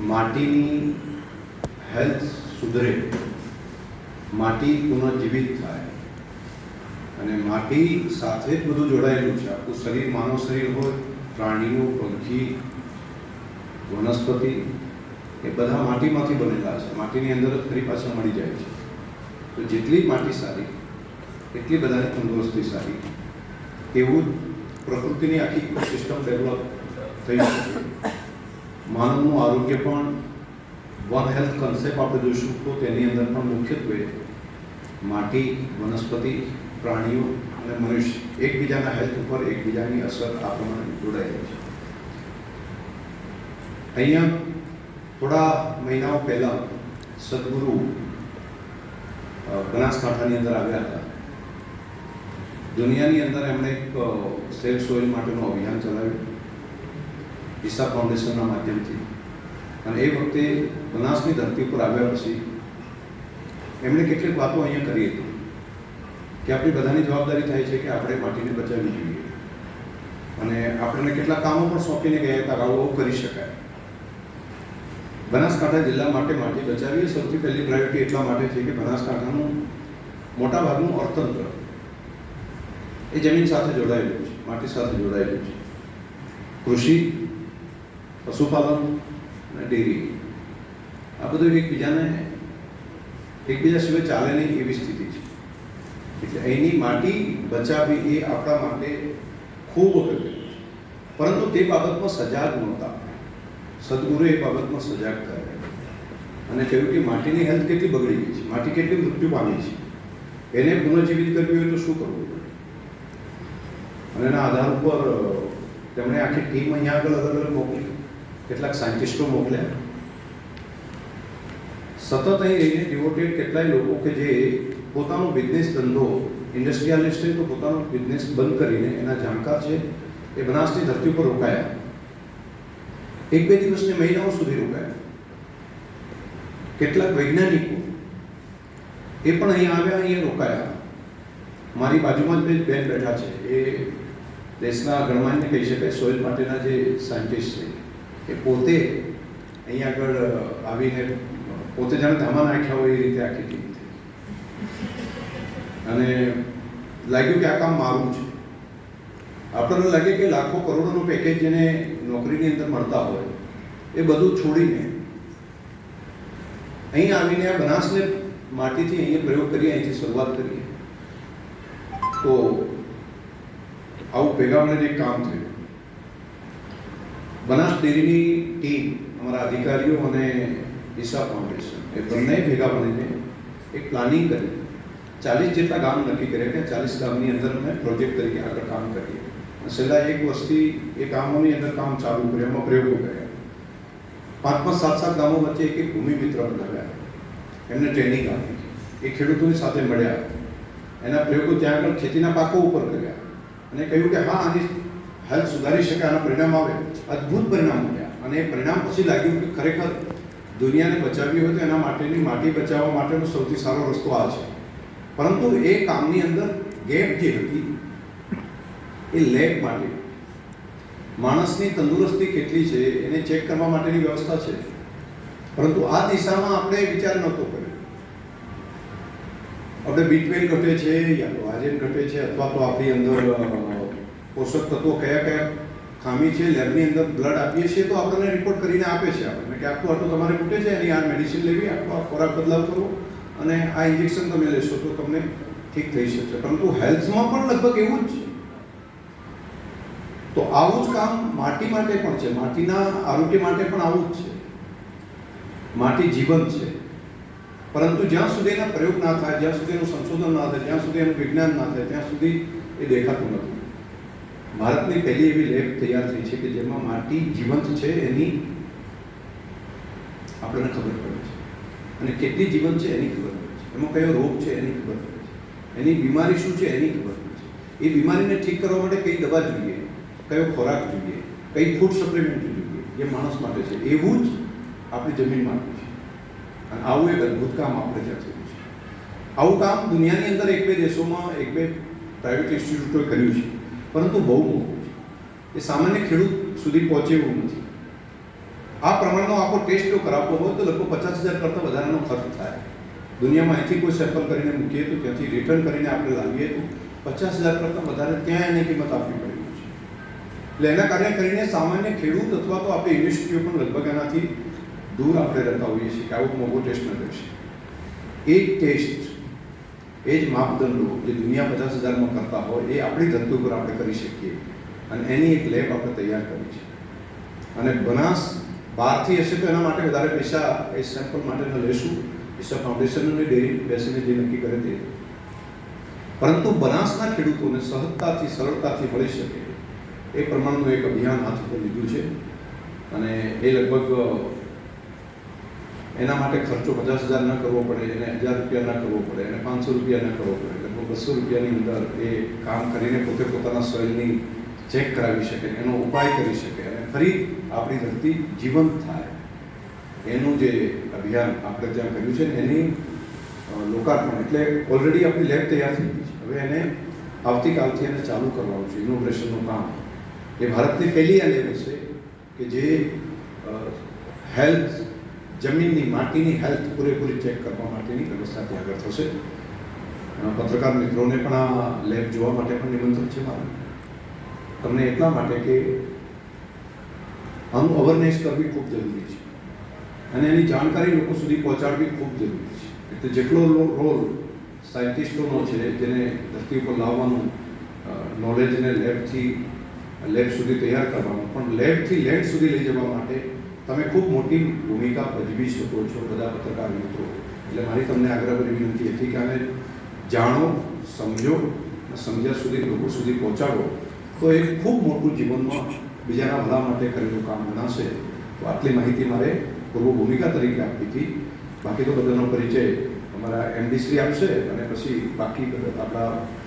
માટીની હેલ્થ સુધરે, માટી પુનઃજીવિત થાય અને માટી સાથે જ બધું જોડાયેલું છે. આપણું શરીર, માનવ શરીર હોય, પ્રાણીઓ, પંખી, વનસ્પતિ, એ બધા માટીમાંથી બનેલા છે. માટીની અંદર જ ફરી પાછા મળી જાય છે. તો જેટલી માટી સારી એટલી બધાની તંદુરસ્તી સારી. એવું પ્રકૃતિની આખી સિસ્ટમ ડેવલપ થઈ શકે. માનવનું આરોગ્ય પણ વન હેલ્થ કન્સેપ્ટ આપણે જોઈશું તો તેની અંદર પણ મુખ્યત્વે માટી, વનસ્પતિ, પ્રાણીઓ અને મનુષ્ય એકબીજાના હેલ્થ ઉપર એકબીજાની અસર આ પ્રમાણે જોડાયેલી છે. અહીંયા થોડા મહિનાઓ પહેલાં સદગુરુ બનાસકાંઠાની અંદર આવ્યા હતા. દુનિયાની અંદર એમણે એક સેફ સોઇલ માટેનું અભિયાન ચલાવ્યું ઈશા ફાઉન્ડેશનના માધ્યમથી. અને એ વખતે બનાસની ધરતી પર આવ્યા પછી એમણે કેટલીક વાતો અહીંયા કરી હતી કે આપણી બધાની જવાબદારી થાય છે કે આપણે માટીને બચાવવી જોઈએ. અને આપણને કેટલાક કામો પણ સોંપીને ગયા હતા કે આવું કરી શકાય. બનાસકાંઠા જિલ્લા માટે માટી બચાવવી સૌથી પહેલી પ્રાયોરિટી એટલા માટે છે કે બનાસકાંઠાનું મોટાભાગનું અર્થતંત્ર એ જમીન સાથે જોડાયેલું છે, માટી સાથે જોડાયેલું છે. કૃષિ, પશુપાલન અને ડેરી, આ બધું એકબીજા સિવાય ચાલે નહીં એવી સ્થિતિ છે. એટલે અહીંની માટી બચાવવી એ આપણા માટે ખૂબ અગત્યનું છે. પરંતુ તે બાબતમાં સજાગ નહોતા. સદગુરુ એ બાબતમાં સજાગ થયા અને કહ્યું કે માટીની હેલ્થ કેટલી બગડી ગઈ છે, માટી કેટલી મૃત્યુ પામી છે, એને પુનઃજીવિત કરવી હોય તો શું કરવું પડે. અને એના આધાર ઉપર તેમણે આખી ટીમ અહીંયા આગળ અલગ અલગ મોકલી, કેટલાક સાયન્ટિસ્ટો મોકલ્યા. સતત અહીં રહીને ડિવોટેડ કેટલાય લોકો કે જે પોતાનો બિઝનેસ ધંધો, ઇન્ડસ્ટ્રીયાલિસ્ટ તો પોતાનો બિઝનેસ બંધ કરીને એના જાણકાર છે એ બનાસની ધરતી ઉપર રોકાયા. 1-2 દિવસને મહિનાઓ સુધી રોકાયા. કેટલાક વૈજ્ઞાનિકો એ પણ અહીંયા આવ્યા, અહીંયા રોકાયા. મારી બાજુમાં જ બેન બેઠા છે, એ દેશના ગણમાન્ય કહી શકાય સોઇલ માટેના જે સાયન્ટિસ્ટ છે, એ પોતે અહીંયા આગળ આવીને પોતે જાણે ધામા નાખ્યા હોય એ રીતે આખી ટીમ થઈ. અને લાગ્યું કે આ કામ મારું છે. આપણને લાગે કે લાખો કરોડોનું પેકેજ જેને નોકરીની અંદર મળતા હોય એ બધું છોડીને અહીં આવીને આ બનાસને માટીથી અહીંયા પ્રયોગ કરીએ, અહીંથી શરૂઆત કરીએ. તો આવું ભેગા મળીને એક કામ થયું. બનાસ ડેરીની ટીમ, અમારા અધિકારીઓ અને ઈશા ફાઉન્ડેશન એ બંને ભેગા મળીને એક પ્લાનિંગ કરી. 40 જેટલા ગામ નક્કી કર્યા કે 40 ગામની અંદર અમે પ્રોજેક્ટ તરીકે આગળ કામ કરીએ. છેલ્લા 1 વર્ષથી એ ગામોની અંદર કામ ચાલુ કર્યું, એમાં પ્રયોગો કર્યા. 5-5, 7-7 ગામો વચ્ચે એક ભૂમિ મિત્ર બનાવ્યા, એમને ટ્રેનિંગ આપી, એ ખેડૂતોની સાથે મળ્યા, એના પ્રયોગો ત્યાં આગળ ખેતીના પાકો ઉપર કર્યા અને કહ્યું કે હા આની હેલ્થ સુધારી શકે, આના પરિણામ આવે. અદ્ભુત પરિણામ મળ્યા. અને એ પરિણામ પછી લાગ્યું કે ખરેખર દુનિયાને બચાવવી હોય તો એના માટેની માટી બચાવવા માટેનો સૌથી સારો રસ્તો આ છે. પરંતુ એ કામની અંદર ગેપ જે હતી એ લેબ માટે માણસની તંદુરસ્તી કેટલી છે એને ચેક કરવા માટેની વ્યવસ્થા છે. પરંતુ આ દિશામાં આપણે વિચાર નહોતો કર્યો. આપણે B12 ઘટે છે, યા તો આયર્ન ઘટે છે, અથવા તો આપણી અંદર પોષક તત્વો કયા કયા ખામી છે, લેબની અંદર બ્લડ આપીએ છીએ તો આપણને રિપોર્ટ કરીને આપે છે આપણને કે આટલું તમારે ઘટે છે, એની આ મેડિસિન લેવી, આટલો આ ખોરાક બદલાવ કરવો અને આ ઇન્જેક્શન તમે લેશો તો તમને ઠીક થઈ શકશે. પરંતુ હેલ્થમાં પણ લગભગ એવું જ છે. તો આવું જ કામ માટી માટે પણ છે, માટીના આરોગ્ય માટે પણ આવું જ છે. માટી જીવંત છે, પરંતુ જ્યાં સુધી એના પ્રયોગ ના થાય, જ્યાં સુધી એનું સંશોધન ના થાય, જ્યાં સુધી એનું વિજ્ઞાન ના થાય, ત્યાં સુધી એ દેખાતું નથી. ભારતની પહેલી એવી લેબ તૈયાર થઈ છે કે જેમાં માટી જીવંત છે એની આપણને ખબર પડે છે, અને કેટલી જીવંત છે એની ખબર પડે છે, એમાં કયો રોગ છે એની ખબર પડે છે, એની બીમારી શું છે એની ખબર પડે છે, એ બીમારીને ઠીક કરવા માટે કઈ દવા જોઈએ, કયો ખોરાક જોઈએ, કઈ ફૂડ સપ્લિમેન્ટ જોઈએ, જે માણસ માટે છે. એવું જ આપણી જમીન માટે છે. અને આવું એક અદ્ભુત કામ આપણે ત્યાં થયું છે. આવું કામ દુનિયાની અંદર 1-2 દેશોમાં 1-2 પ્રાઇવેટ ઇન્સ્ટિટ્યૂટોએ કર્યું છે, પરંતુ બહુ મોટું છે. એ સામાન્ય ખેડૂત સુધી પહોંચે એવું નથી. આ પ્રમાણનો આખો ટેસ્ટ જો કરાવવો હોય તો લગભગ 50,000 કરતાં વધારાનો ખર્ચ થાય. દુનિયામાં અહીંથી કોઈ સેમ્પલ કરીને મૂકીએ તો ત્યાંથી રિટર્ન કરીને આપણે લાવીએ તો 50,000 કરતાં વધારે ત્યાં એની કિંમત આપવી પડે છે. એટલે એના કારણે કરીને સામાન્ય ખેડૂત અથવા તો આપણે યુનિવર્સિટીઓ પણ લગભગ એનાથી દૂર આપણે રહેતા હોઈએ છીએ કે આવો મોટો ટેસ્ટ ન કરી શકે. એ ટેસ્ટ, એ જ માપદંડો જે દુનિયા 50,000માં કરતા હોય એ આપણી ધરતી ઉપર આપણે કરી શકીએ અને એની એક લેબ આપણે તૈયાર કરી છે. અને બનાસ બહારથી હશે તો એના માટે વધારે પૈસા એ સેમ્પલ માટેના લેશું. ઈશા ફાઉન્ડેશન અને ડેરી બેસીને જે નક્કી કરે તે, પરંતુ બનાસના ખેડૂતોને સહજતાથી સરળતાથી મળી શકે એ પ્રમાણનું એક અભિયાન હાથ ઉપર લીધું છે. અને એ લગભગ એના માટે ખર્ચો 50,000 ન કરવો પડે, એને 1,000 રૂપિયા ન કરવો પડે, એને 500 રૂપિયા ન કરવો પડે, લગભગ 200 રૂપિયાની અંદર એ કામ કરીને પોતે પોતાના સોઇલની ચેક કરાવી શકે, એનો ઉપાય કરી શકે અને ફરી આપણી ધરતી જીવંત થાય. એનું જે અભિયાન આપણે ત્યાં કર્યું છે એની લોકાર્પણ, એટલે ઓલરેડી આપણી લેબ તૈયાર થઈ ગઈ છે. હવે એને આવતીકાલથી એને ચાલુ કરવાનું છે ઇનોગ્રેશનનું કામ. એ ભારતની પહેલી આ લેબ હશે કે જે હેલ્થ, જમીનની માટીની હેલ્થ પૂરેપૂરી ચેક કરવા માટેની વ્યવસ્થાથી આગળ થશે. પત્રકાર મિત્રોને પણ આ લેબ જોવા માટે પણ નિમંત્રણ છે મારું. તમને એટલા માટે કે આનું અવેરનેસ કરવી ખૂબ જરૂરી છે અને એની જાણકારી લોકો સુધી પહોંચાડવી ખૂબ જરૂરી છે. એટલે જેટલો રોલ સાયન્ટિસ્ટોનો છે જેને ધરતી ઉપર લાવવાનું નોલેજને લેબ સુધી તૈયાર કરવાનું, પણ લેબથી લેન્ડ સુધી લઈ જવા માટે તમે ખૂબ મોટી ભૂમિકા ભજવી શકો છો બધા પત્રકાર મિત્રો. એટલે મારી તમને આગ્રહભરી વિનંતી હતી કે આને જાણો, સમજો, સમજ્યા સુધી લોકો સુધી પહોંચાડો તો એ ખૂબ મોટું જીવનમાં બીજાના ભલા માટે કરેલું કામ ગણાશે. તો આટલી માહિતી મારે પૂર્વ ભૂમિકા તરીકે આપી હતી. બાકી તો બધાનો પરિચય અમારા MD શ્રી આપશે અને પછી બાકી આપણા